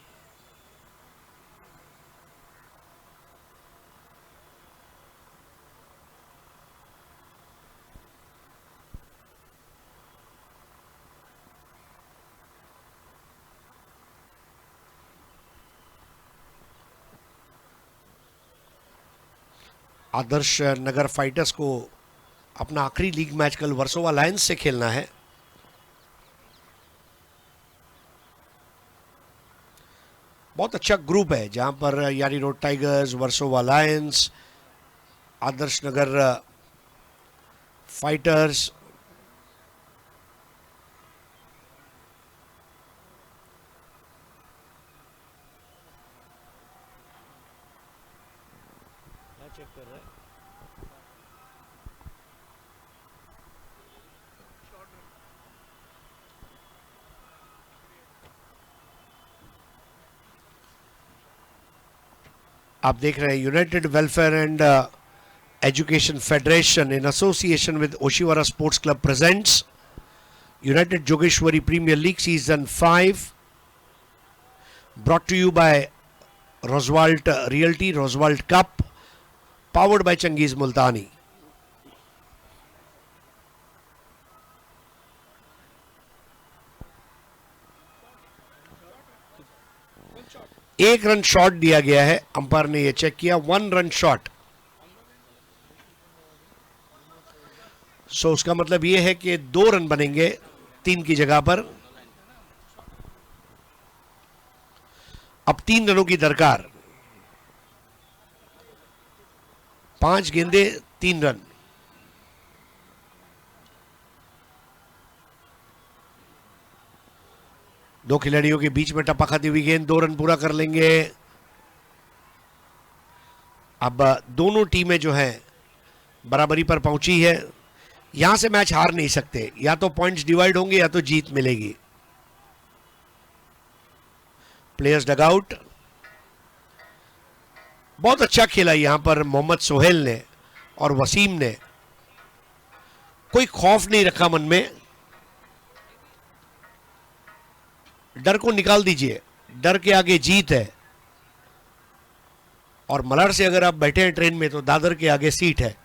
आदर्श नगर फाइटर्स को अपना आखिरी लीग मैच कल वर्सोवा लायंस से खेलना है। बहुत अच्छा ग्रुप है जहां पर यारी रोड टाइगर्स, वर्सोवा लायंस, आदर्श नगर फाइटर्स, चेक कर रहा है। आप देख रहे हैं United welfare and education federation in association with Oshiwara Sports Club presents United Jogeshwari Premier League Season 5, brought to you by Roswalt Realty, Roswalt Cup, powered by Changiz Multani. एक run shot दिया गया है, umpire ने यह check किया, 1 run shot. सो उसका मतलब यह है कि 2 रन बनेंगे 3 की जगह पर। अब 3 रनों की दरकार। 5 गेंदे 3 रन। दो खिलाड़ियों के बीच में टप्पा खाती हुई गेंद, 2 रन पूरा कर लेंगे। अब दोनों टीमें जो हैं बराबरी पर पहुंची है। यहां से मैच हार नहीं सकते, या तो पॉइंट्स डिवाइड होंगे या तो जीत मिलेगी। Players dugout. बहुत अच्छा खेला यहां पर मोहम्मद सोहेल ने और वसीम ने, कोई खौफ नहीं रखा मन में। डर को निकाल दीजिए, डर के आगे जीत है। और मलाड से अगर आप बैठे हैं ट्रेन में तो दादर के आगे सीट है।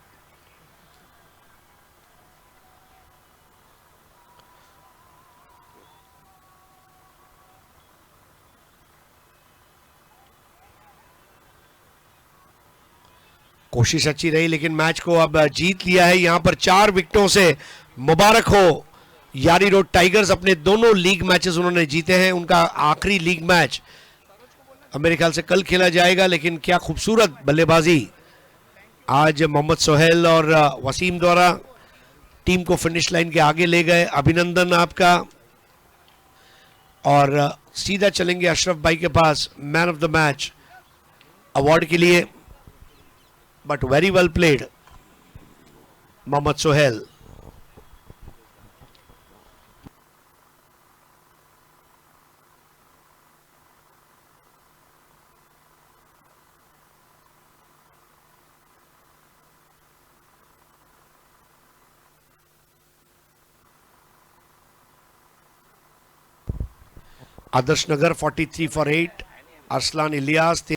कोशिश अच्छी रही लेकिन मैच को अब जीत लिया है यहां पर 4 विकेटों से। मुबारक हो यारी रोड टाइगर्स, अपने दोनों लीग मैचेस उन्होंने जीते हैं। उनका आखिरी लीग मैच मेरे ख्याल से कल खेला जाएगा, लेकिन क्या खूबसूरत बल्लेबाजी आज मोहम्मद सोहेल और वसीम द्वारा टीम को फिनिश लाइन के आगे ले गए। अभिनंदन आपका। और सीधा चलेंगे अशरफ भाई के पास man of the match award के लिए। But very well played Mohammad Sohail. Adarsh Nagar 43 for 8, Arsalan Ilyas